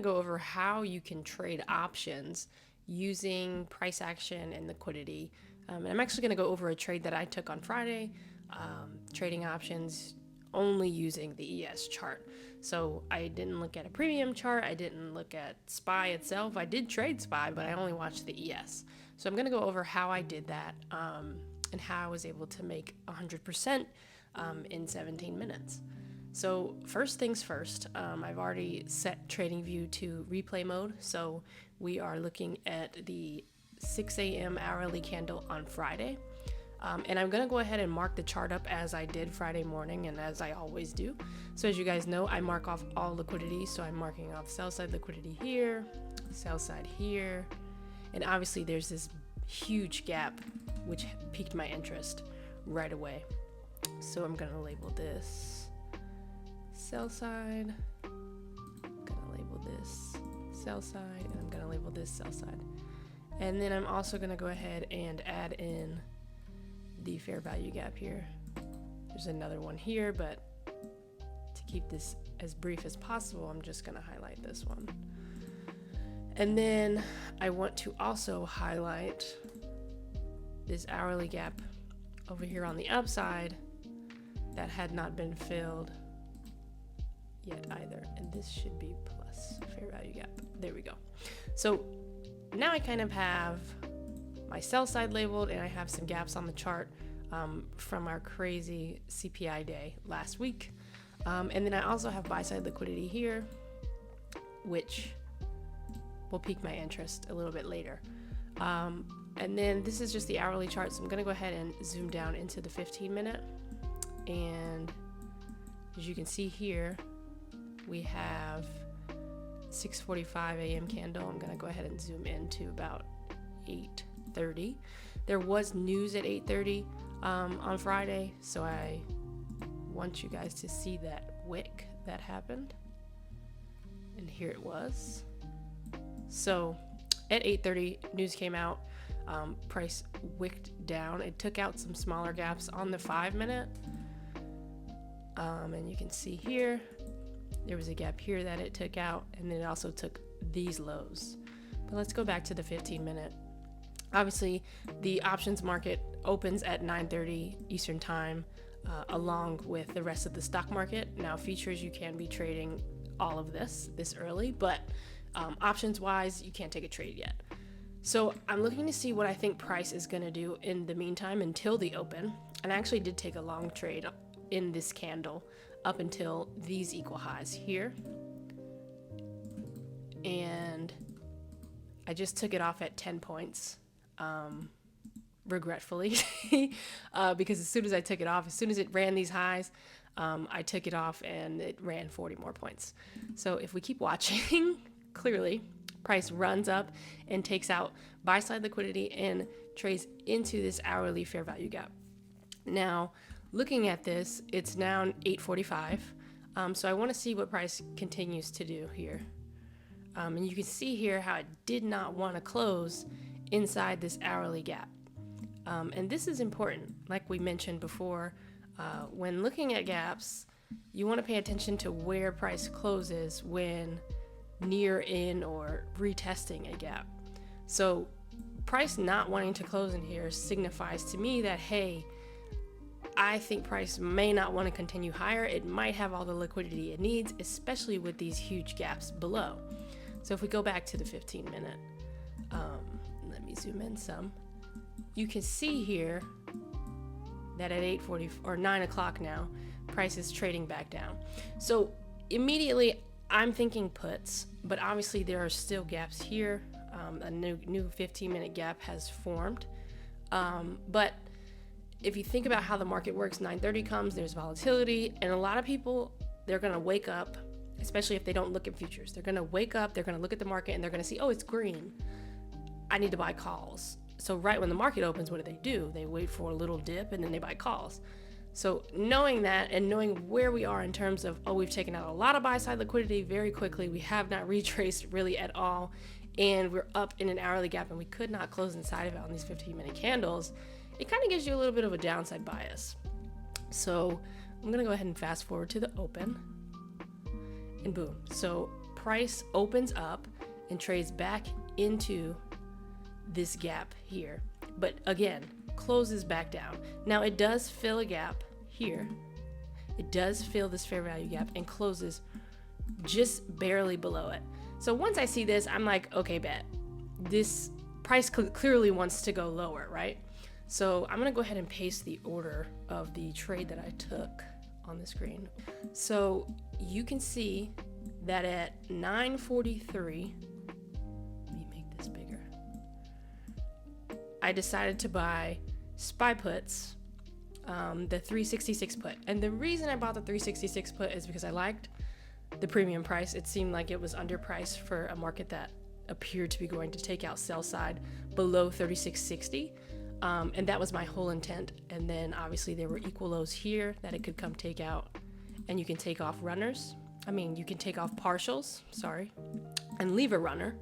to go over how you can trade options using price action and liquidity. And I'm actually going to go over a trade that I took on Friday, trading options only using the ES chart. So I didn't look at a premium chart. I didn't look at SPY itself. I did trade SPY, but I only watched the ES. So I'm going to go over how I did that and how I was able to make 100% in 17 minutes. So first things first, I've already set TradingView to replay mode. So we are looking at the 6 a.m. hourly candle on Friday. And I'm going to go ahead and mark the chart up as I did Friday morning and as I always do. So as you guys know, I mark off all liquidity. So I'm marking off sell side liquidity here, sell side here. And obviously there's this huge gap which piqued my interest right away. So I'm going to label this sell side. I'm going to label this sell side, and I'm going to label this sell side. And then I'm also going to go ahead and add in the fair value gap here. There's another one here, but to keep this as brief as possible, I'm just going to highlight this one. And then I want to also highlight this hourly gap over here on the upside that had not been filled yet either. And this should be plus fair value gap. There we go. So now I kind of have my sell side labeled, and I have some gaps on the chart from our crazy CPI day last week. And then I also have buy side liquidity here, which will pique my interest a little bit later. And then this is just the hourly chart. So I'm going to go ahead and zoom down into the 15-minute. And as you can see here, we have 6:45 a.m. candle. I'm going to go ahead and zoom into about 8:30. There was news at 8:30 on Friday, so I want you guys to see that wick that happened. And here it was. So at 8:30, news came out. Price wicked down. It took out some smaller gaps on the 5-minute. And you can see here, there was a gap here that it took out, and then it also took these lows. But let's go back to the 15-minute. Obviously, the options market opens at 9:30 Eastern time, along with the rest of the stock market. Now, futures, you can be trading all of this early, but options-wise, you can't take a trade yet. So I'm looking to see what I think price is going to do in the meantime until the open. And I actually did take a long trade in this candle up until these equal highs here. And I just took it off at 10 points, regretfully, because as soon as I took it off, as soon as it ran these highs, I took it off and it ran 40 more points. So if we keep watching, clearly, price runs up and takes out buy side liquidity and trades into this hourly fair value gap. Now, looking at this, it's now 8:45. So I want to see what price continues to do here. And you can see here how it did not want to close inside this hourly gap. And this is important. Like we mentioned before, when looking at gaps, you want to pay attention to where price closes when near in or retesting a gap. So price not wanting to close in here signifies to me that, hey, I think price may not want to continue higher. It might have all the liquidity it needs, especially with these huge gaps below. So if we go back to the 15-minute, let me zoom in some. You can see here that at 8:40 or 9 o'clock now, price is trading back down. So immediately I'm thinking puts, but obviously there are still gaps here. A new 15-minute gap has formed. But if you think about how the market works, 9:30 comes, there's volatility, and a lot of people, they're going to wake up, especially if they don't look at futures. They're going to wake up, they're going to look at the market, and they're going to see, oh, it's green. I need to buy calls. So right when the market opens, what do? They wait for a little dip, and then they buy calls. So knowing that and knowing where we are in terms of, oh, we've taken out a lot of buy-side liquidity very quickly. We have not retraced really at all, and we're up in an hourly gap, and we could not close inside of it on these 15-minute candles. It kind of gives you a little bit of a downside bias. So I'm going to go ahead and fast forward to the open, and boom. So price opens up and trades back into this gap here, but again, closes back down. Now it does fill a gap here. It does fill this fair value gap and closes just barely below it. So once I see this, I'm like, okay, bet. This price clearly wants to go lower, right? So I'm gonna go ahead and paste the order of the trade that I took on the screen. So you can see that at 9:43, let me make this bigger, I decided to buy SPY puts, the 366 put. And the reason I bought the 366 put is because I liked the premium price. It seemed like it was underpriced for a market that appeared to be going to take out sell side below 3660. And that was my whole intent. And then obviously there were equal lows here that it could come take out, and you can take off runners. You can take off partials, sorry, and leave a runner.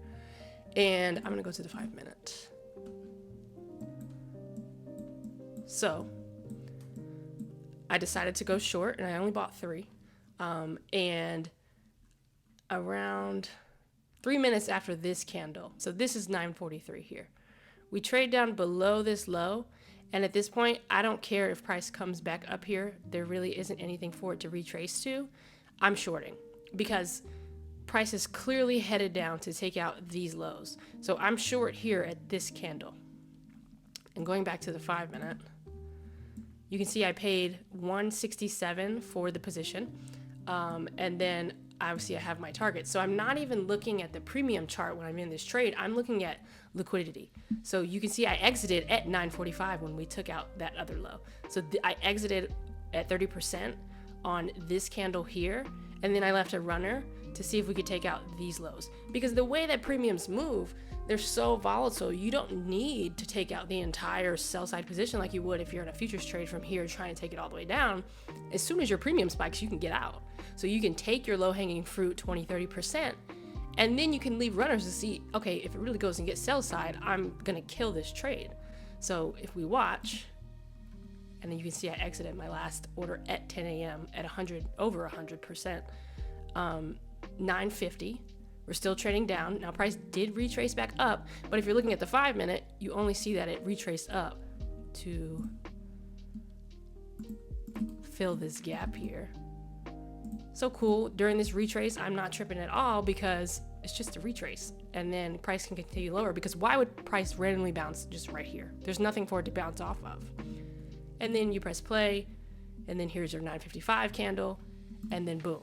And I'm gonna go to the 5 minute. So I decided to go short, and I only bought 3. And around 3 minutes after this candle, so this is 9:43 here, we trade down below this low, and at this point I don't care if price comes back up here. There really isn't anything for it to retrace to. I'm shorting because price is clearly headed down to take out these lows. So I'm short here at this candle. And going back to the 5 minute, you can see I paid 167 for the position, and then obviously I have my target. So I'm not even looking at the premium chart when I'm in this trade. I'm looking at liquidity. So you can see I exited at 9:45 when we took out that other low. So I exited at 30% on this candle here, and then I left a runner to see if we could take out these lows. Because the way that premiums move, they're so volatile, you don't need to take out the entire sell side position like you would if you're in a futures trade from here trying to take it all the way down. As soon as your premium spikes, you can get out. So you can take your low hanging fruit 20-30%, and then you can leave runners to see, okay, if it really goes and gets sell side, I'm gonna kill this trade. So if we watch, and then you can see I exited my last order at 10 a.m. at over 100%, 950. We're still trading down. Now price did retrace back up, but if you're looking at the 5 minute, you only see that it retraced up to fill this gap here. So cool. During this retrace, I'm not tripping at all because it's just a retrace, and then price can continue lower, because why would price randomly bounce just right here? There's nothing for it to bounce off of. And then you press play, and then here's your 955 candle, and then boom.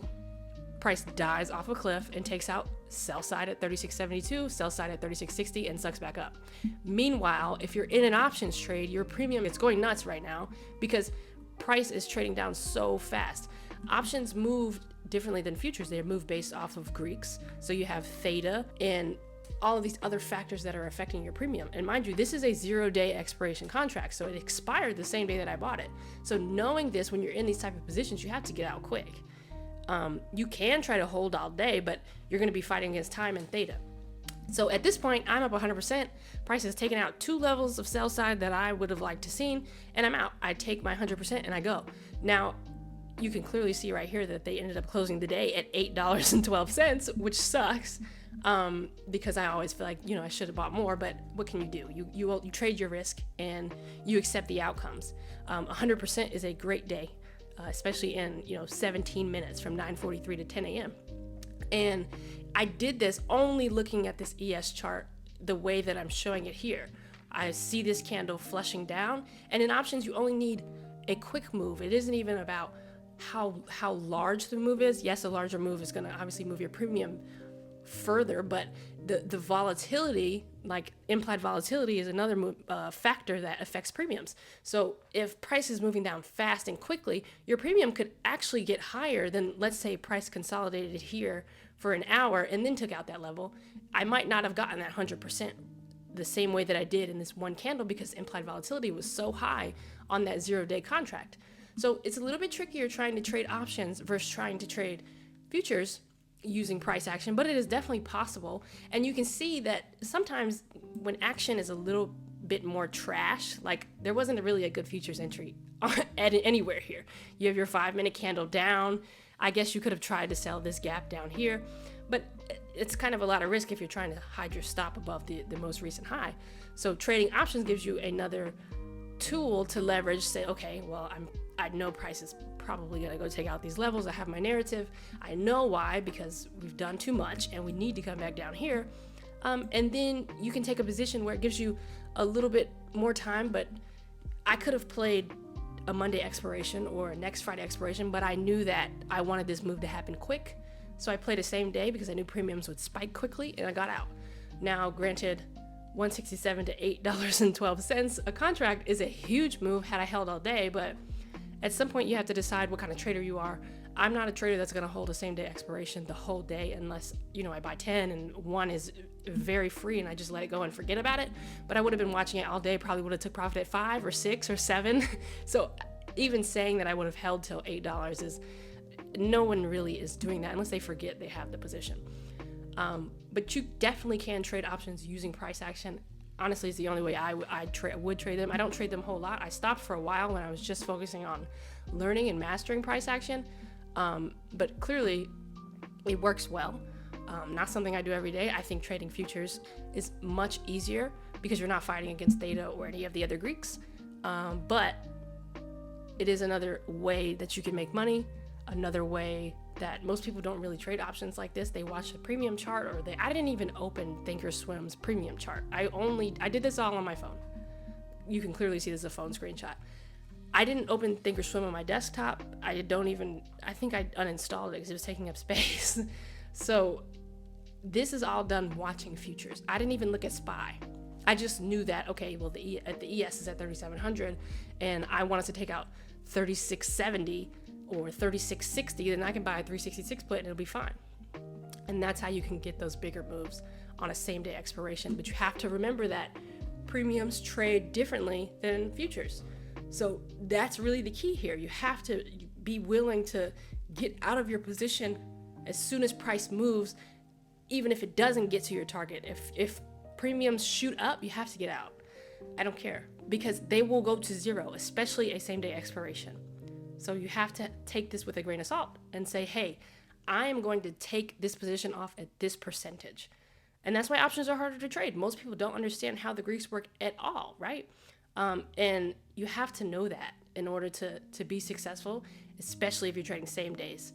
Price dies off a cliff and takes out sell side at 36.72, sell side at 36.60, and sucks back up. Meanwhile, if you're in an options trade, your premium is going nuts right now because price is trading down so fast. Options move differently than futures. They move based off of Greeks. So you have theta and all of these other factors that are affecting your premium. And mind you, this is a 0-day expiration contract, so it expired the same day that I bought it. So knowing this, when you're in these type of positions, you have to get out quick. You can try to hold all day, but you're going to be fighting against time and theta. So at this point, I'm up 100%. Price has taken out 2 levels of sell side that I would have liked to seen, and I'm out. I take my 100% and I go. Now, you can clearly see right here that they ended up closing the day at $8.12, which sucks, because I always feel like, I should have bought more, but what can you do? You trade your risk and you accept the outcomes. 100% is a great day, especially in 17 minutes from 9:43 to 10 a.m. And I did this only looking at this ES chart the way that I'm showing it here. I see this candle flushing down, and in options you only need a quick move. It isn't even about how large the move is. Yes, a larger move is going to obviously move your premium further, but the volatility, like implied volatility, is another factor that affects premiums. So if price is moving down fast and quickly, your premium could actually get higher than, let's say, price consolidated here for an hour and then took out that level. I might not have gotten that 100% the same way that I did in this one candle because implied volatility was so high on that 0-day contract. So it's a little bit trickier trying to trade options versus trying to trade futures using price action, but it is definitely possible. And you can see that sometimes when action is a little bit more trash, like there wasn't really a good futures entry anywhere here. You have your 5-minute candle down. I guess you could have tried to sell this gap down here, but it's kind of a lot of risk if you're trying to hide your stop above the most recent high. So trading options gives you another tool to leverage. Say, okay, well, I know price is probably gonna go take out these levels. I have my narrative. I know why, because we've done too much and we need to come back down here. And then you can take a position where it gives you a little bit more time. But I could have played a Monday expiration or a next Friday expiration, but I knew that I wanted this move to happen quick. So I played the same day because I knew premiums would spike quickly, and I got out. Now, granted, $167 to $8.12 a contract is a huge move had I held all day, but at some point you have to decide what kind of trader you are. I'm not a trader that's going to hold a same day expiration the whole day unless, I buy 10 and one is very free and I just let it go and forget about it. But I would have been watching it all day, probably would have took profit at 5 or 6 or 7. So even saying that I would have held till $8 is, no one really is doing that unless they forget they have the position. But you definitely can trade options using price action. Honestly, it's the only way I would trade them. I don't trade them a whole lot. I stopped for a while when I was just focusing on learning and mastering price action. But clearly it works well. Not something I do every day. I think trading futures is much easier because you're not fighting against Theta or any of the other Greeks. But it is another way that you can make money. Another way that most people don't really trade options like this. They watch a premium chart, or I didn't even open Thinkorswim's premium chart. I did this all on my phone. You can clearly see this is a phone screenshot. I didn't open Thinkorswim on my desktop. I think I uninstalled it because it was taking up space. So this is all done watching futures. I didn't even look at SPY. I just knew that, okay, well, the ES is at 3,700 and I wanted to take out 3,670 or 3,660, then I can buy a 366 put and it'll be fine. And that's how you can get those bigger moves on a same day expiration. But you have to remember that premiums trade differently than futures. So that's really the key here. You have to be willing to get out of your position as soon as price moves, even if it doesn't get to your target. If premiums shoot up, you have to get out. I don't care, because they will go to zero, especially a same day expiration. So you have to take this with a grain of salt and say, hey, I am going to take this position off at this percentage. And that's why options are harder to trade. Most people don't understand how the Greeks work at all, right? And you have to know that in order to be successful, especially if you're trading same days,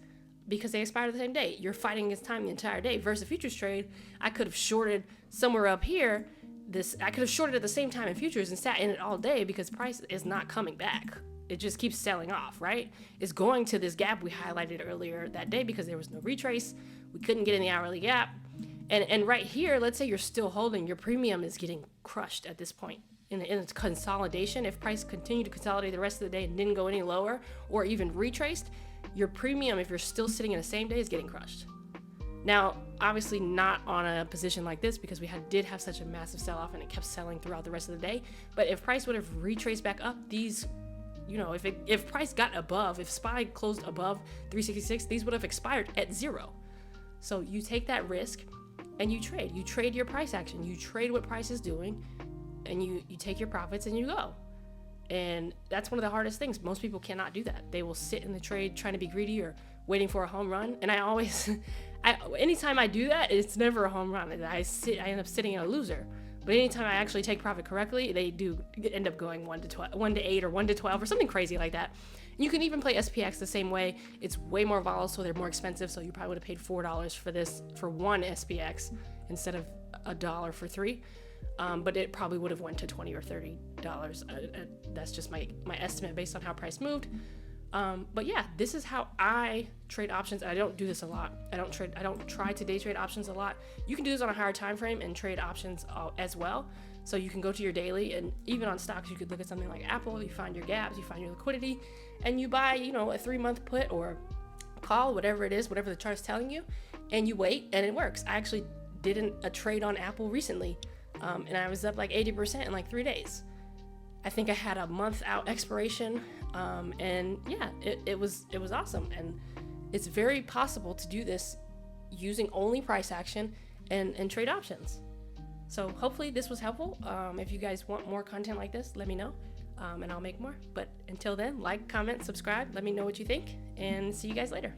because they expire the same day. You're fighting against time the entire day. Versus a futures trade, I could have shorted somewhere up here. I could have shorted at the same time in futures and sat in it all day because price is not coming back. It just keeps selling off, right? It's going to this gap we highlighted earlier that day because there was no retrace. We couldn't get in the hourly gap. And right here, let's say you're still holding, your premium is getting crushed at this point. In its consolidation, if price continued to consolidate the rest of the day and didn't go any lower or even retraced, your premium, if you're still sitting in the same day, is getting crushed. Now, obviously not on a position like this because we did have such a massive sell-off and it kept selling throughout the rest of the day. But if price would have retraced back up, these, if price got above, if SPY closed above 366, these would have expired at zero. So you take that risk and you trade. You trade your price action. You trade what price is doing, and you take your profits and you go. And that's one of the hardest things. Most people cannot do that. They will sit in the trade trying to be greedy or waiting for a home run. And I always, anytime I do that, it's never a home run. I end up sitting in a loser. But anytime I actually take profit correctly, they do end up going 1 to 8 or 1 to 12 or something crazy like that. You can even play SPX the same way. It's way more volatile, they're more expensive. So you probably would have paid $4 for this for one SPX instead of $1 for 3. But it probably would have went to $20 or $30. That's just my estimate based on how price moved. But yeah, this is how I trade options. I don't do this a lot. I don't try to day trade options a lot. You can do this on a higher time frame and trade options as well. So you can go to your daily, and even on stocks, you could look at something like Apple. You find your gaps, you find your liquidity, and you buy, a 3-month put or call, whatever it is, whatever the chart's telling you, and you wait, and it works. I actually did a trade on Apple recently. And I was up like 80% in like 3 days. I think I had a month out expiration. And yeah, it was awesome. And it's very possible to do this using only price action and trade options. So hopefully this was helpful. If you guys want more content like this, let me know. And I'll make more. But until then, like, comment, subscribe. Let me know what you think, and see you guys later.